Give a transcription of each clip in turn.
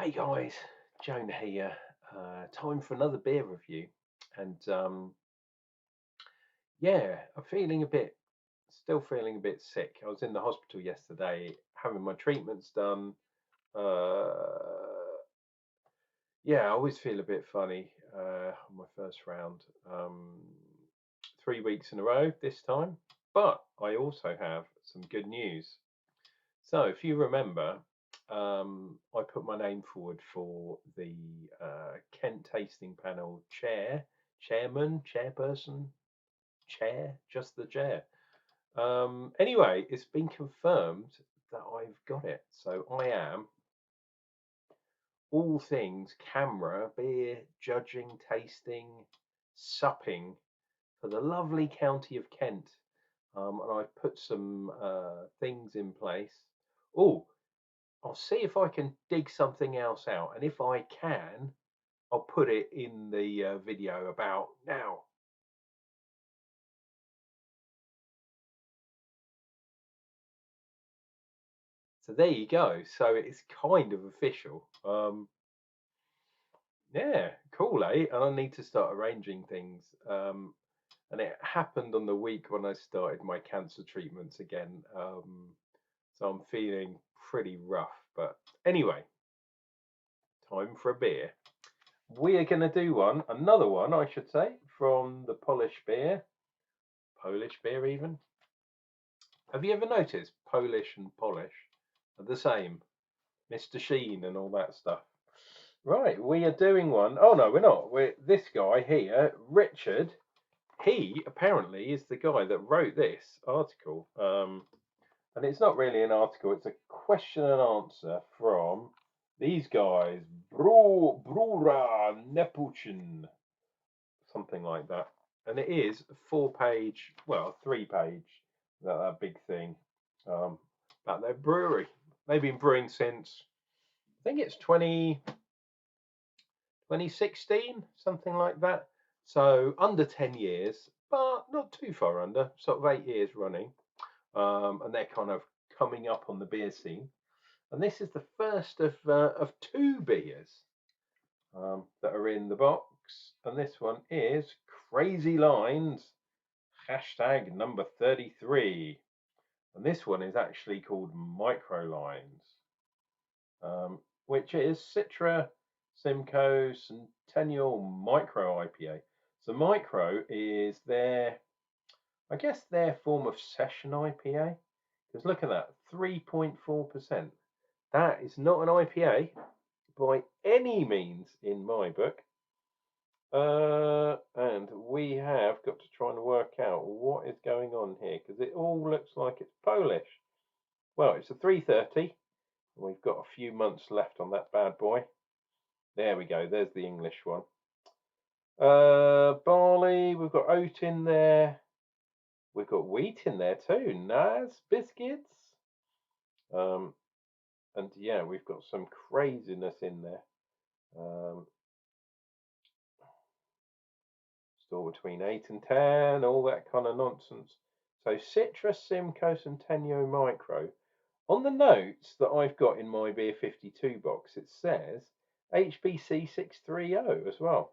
Hey guys, Jonah here. Time for another beer review, and yeah, still feeling a bit sick. I was in the hospital yesterday having my treatments done. Uh, yeah, I always feel a bit funny on my first round. 3 weeks in a row this time, but I also have some good news. So, if you remember, I put my name forward for the Kent Tasting Panel chairperson, just the chair. Anyway, it's been confirmed that I've got it. So I am all things camera, beer, judging, tasting, supping for the lovely county of Kent. And I've put some things in place. Oh, I'll see if I can dig something else out, and if I can, I'll put it in the video about now. So there you go. So it's kind of official. Yeah, cool, eh? And I need to start arranging things. And it happened on the week when I started my cancer treatments again. So I'm feeling pretty rough. But anyway, time for a beer. We are going to do another one, I should say, from the Polish beer even. Have you ever noticed Polish and Polish are the same? Mr. Sheen and all that stuff. Right, we are doing one. Oh no, we're not. We're this guy here, Richard. He apparently is the guy that wrote this article. And it's not really an article, it's a question and answer from these guys, Browar Nepomucen, something like that. And it is a 4-page, well, 3-page, that big thing about their brewery. They've been brewing since, I think it's 2016, something like that. So under 10 years, but not too far under, sort of 8 years running. And they're kind of coming up on the beer scene. And this is the first of two beers that are in the box. And this one is Crazy Lines, hashtag number 33. And this one is actually called Micro Lines, which is Citra Simcoe Centennial Micro IPA. So Micro is I guess their form of session IPA. Because look at that, 3.4%. That is not an IPA by any means in my book. And we have got to try and work out what is going on here because it all looks like it's Polish. Well, it's a 330. We've got a few months left on that bad boy. There we go. There's the English one. Barley. We've got oat in there. We've got wheat in there too. Nas biscuits. And yeah, we've got some craziness in there. Store between 8 and 10, all that kind of nonsense. So Citra Simcoe Centennial Micro. On the notes that I've got in my Beer 52 box, it says HBC 630 as well,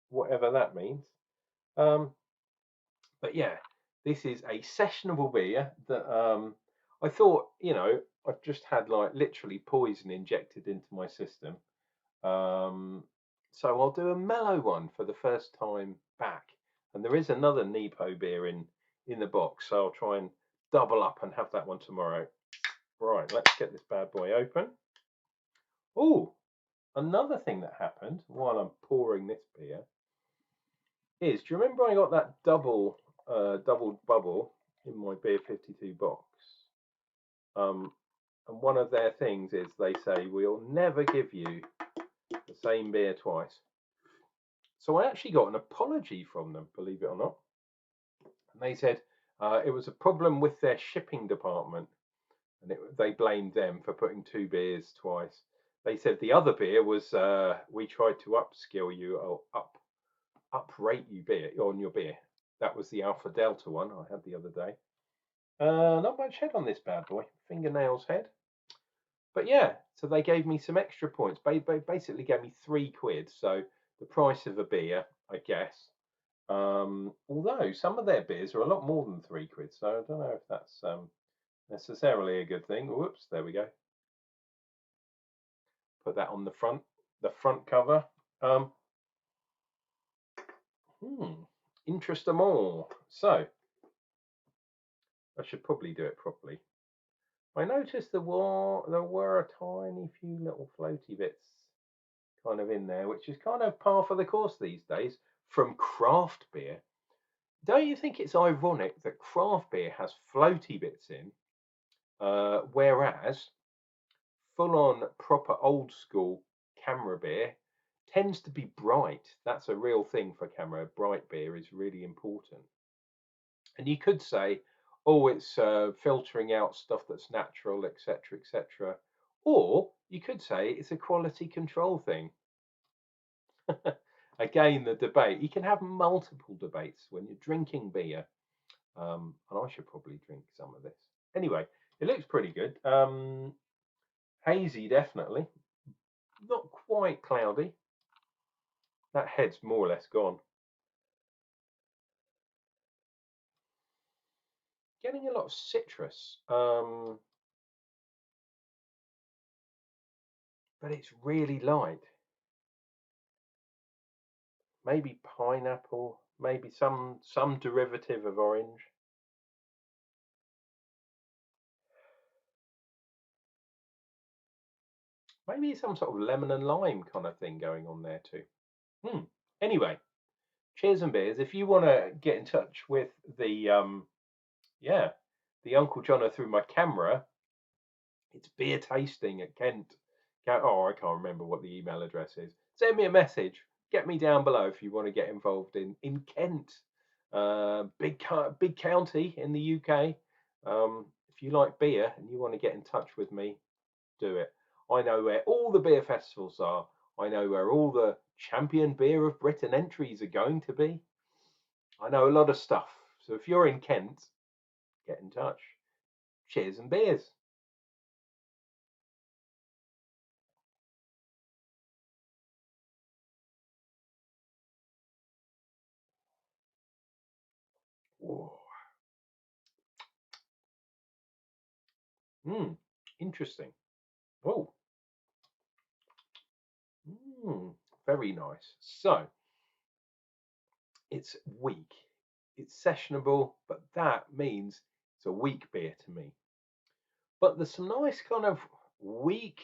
whatever that means. But yeah, this is a sessionable beer that I thought, I've just had like literally poison injected into my system. So I'll do a mellow one for the first time back. And there is another Nepo beer in the box, so I'll try and double up and have that one tomorrow. Right, let's get this bad boy open. Oh, another thing that happened while I'm pouring this beer is, do you remember I got that double bubble in my Beer 52 box? And one of their things is they say we'll never give you the same beer twice. So I actually got an apology from them, believe it or not. And they said it was a problem with their shipping department, and they blamed them for putting two beers twice. They said the other beer was we tried to upskill you or uprate you beer on your beer. That was the Alpha Delta one I had the other day. Not much head on this bad boy. Fingernails head. But yeah, so they gave me some extra points. Basically gave me £3, so the price of a beer, I guess. Although some of their beers are a lot more than £3, so I don't know if that's necessarily a good thing. Whoops, there we go. Put that on the front cover. Um, Interest them all. So I should probably do it properly. I noticed there were a tiny few little floaty bits kind of in there, which is kind of par for the course these days from craft beer. Don't you think it's ironic that craft beer has floaty bits in, whereas full on proper old school camera beer tends to be bright? That's a real thing for camera. Bright beer is really important. And you could say, oh, it's filtering out stuff that's natural, etc., etc. Or you could say it's a quality control thing. Again, the debate. You can have multiple debates when you're drinking beer. And I should probably drink some of this. Anyway, it looks pretty good. Hazy, definitely. Not quite cloudy. That head's more or less gone. Getting a lot of citrus, but it's really light. Maybe pineapple, maybe some derivative of orange. Maybe some sort of lemon and lime kind of thing going on there too. Anyway, cheers and beers. If you want to get in touch with the yeah, the Unclejona through my camera, it's beer tasting at Kent. Oh, I can't remember what the email address is. Send me a message. Get me down below if you want to get involved in Kent, big county in the UK. If you like beer and you want to get in touch with me, do it. I know where all the beer festivals are. I know where all the Champion Beer of Britain entries are going to be. I know a lot of stuff. So if you're in Kent, get in touch. Cheers and beers. Whoa. Hmm. Interesting. Oh. Very nice. So it's weak. It's sessionable, but that means it's a weak beer to me. But there's some nice kind of weak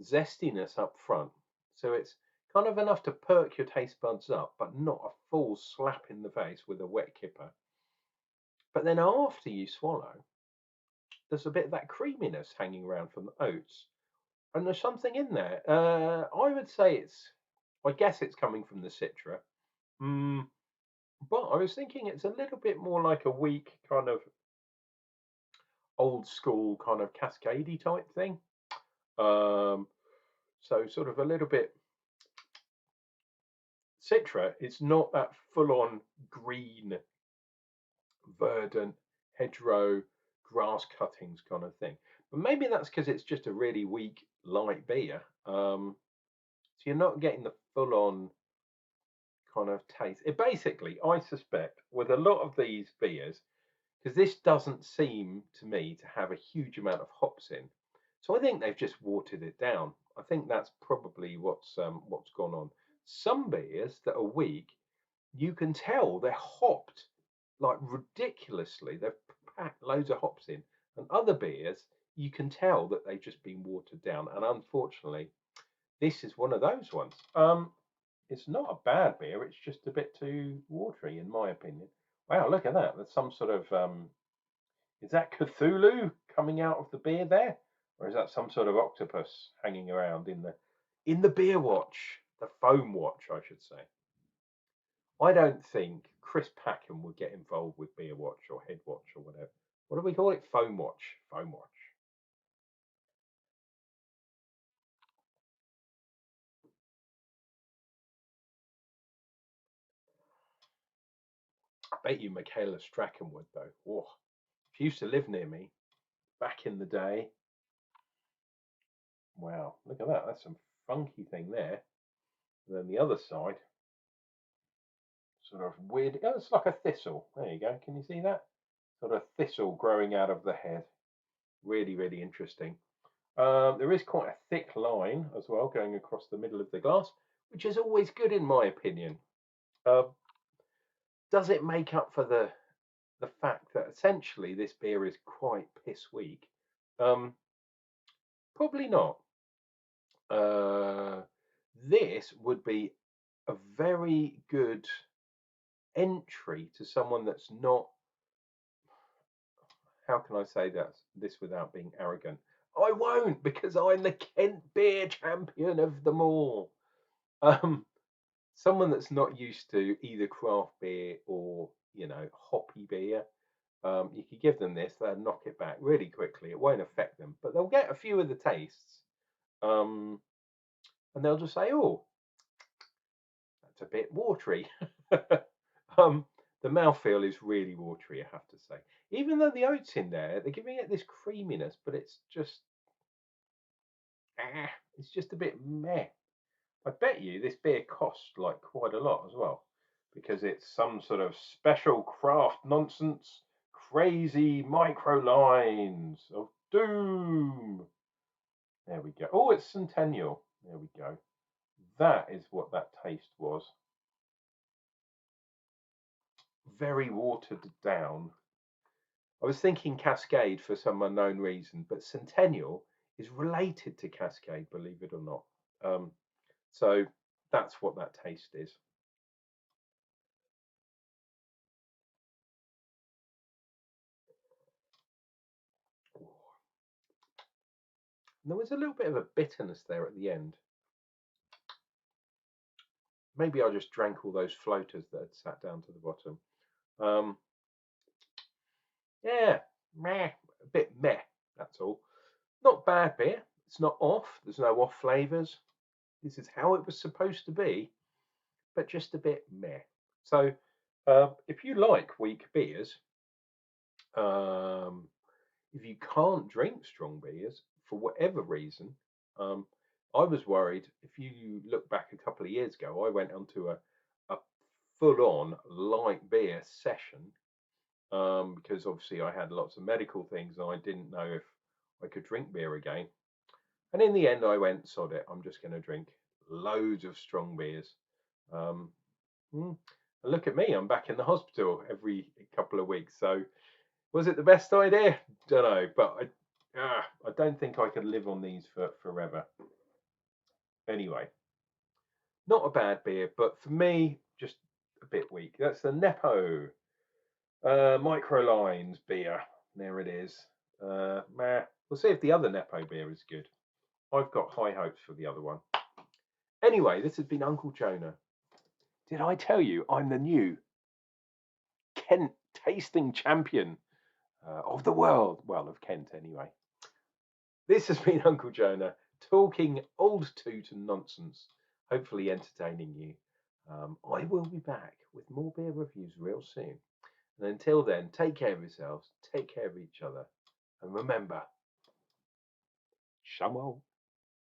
zestiness up front. So it's kind of enough to perk your taste buds up, but not a full slap in the face with a wet kipper. But then after you swallow, there's a bit of that creaminess hanging around from the oats. And there's something in there. I would say I guess it's coming from the Citra. Mm, but I was thinking it's a little bit more like a weak kind of old school kind of cascadey type thing. Um, so sort of a little bit Citra. It's not that full on green, verdant, hedgerow, grass cuttings kind of thing. But maybe that's because it's just a really weak light beer. So you're not getting the full on kind of taste. It basically, I suspect, with a lot of these beers, because this doesn't seem to me to have a huge amount of hops in. So I think they've just watered it down. I think that's probably what's gone on. Some beers that are weak, you can tell they're hopped like ridiculously. They've packed loads of hops in, and other beers you can tell that they've just been watered down. And unfortunately, this is one of those ones. It's not a bad beer. It's just a bit too watery, in my opinion. Wow, look at that. There's some sort of is that Cthulhu coming out of the beer there, or is that some sort of octopus hanging around in the beer watch, the foam watch, I should say. I don't think Chris Packham would get involved with beer watch or head watch or whatever. What do we call it? Foam watch. Foam watch. I bet you Michaela Strachan would though. Oh, she used to live near me back in the day. Wow, look at that. That's some funky thing there. And then the other side, sort of weird. Oh, it's like a thistle. There you go. Can you see that? Sort of thistle growing out of the head. Really, really interesting. There is quite a thick line as well going across the middle of the glass, which is always good in my opinion. Uh, does it make up for the fact that essentially this beer is quite piss weak? Probably not. Uh, this would be a very good entry to someone that's not. How can I say this without being arrogant? I won't, because I'm the Kent beer champion of them all. Um, someone that's not used to either craft beer or hoppy beer, you could give them this, they'll knock it back really quickly. It won't affect them, but they'll get a few of the tastes, and they'll just say, "Oh, that's a bit watery." um, the mouthfeel is really watery, I have to say. Even though the oats in there, they're giving it this creaminess, but it's just a bit meh. I bet you this beer costs like quite a lot as well, because it's some sort of special craft nonsense, crazy micro lines of doom. There we go. Oh, it's Centennial. There we go. That is what that taste was. Very watered down. I was thinking Cascade for some unknown reason, but Centennial is related to Cascade, believe it or not. So that's what that taste is. And there was a little bit of a bitterness there at the end. Maybe I just drank all those floaters that had sat down to the bottom. Um, yeah, meh, a bit meh, that's all. Not bad beer. It's not off. There's no off flavours. This is how it was supposed to be, but just a bit meh. So, if you like weak beers, um, if you can't drink strong beers for whatever reason, um, I was worried. If you look back a couple of years ago, I went onto a full-on light beer session, because obviously I had lots of medical things and I didn't know if I could drink beer again. And in the end, I went, sod it, I'm just going to drink loads of strong beers. Um, and look at me, I'm back in the hospital every couple of weeks. So was it the best idea? Don't know, but I don't think I could live on these for forever. Anyway, not a bad beer, but for me, just a bit weak. That's the Nepo Microlines beer. There it is. We'll see if the other Nepo beer is good. I've got high hopes for the other one. Anyway, this has been Uncle Jonah. Did I tell you I'm the new Kent tasting champion of the world? Well, of Kent anyway. This has been Uncle Jonah talking old toot and nonsense, hopefully entertaining you. I will be back with more beer reviews real soon. And until then, take care of yourselves, take care of each other, and remember, Shumwell.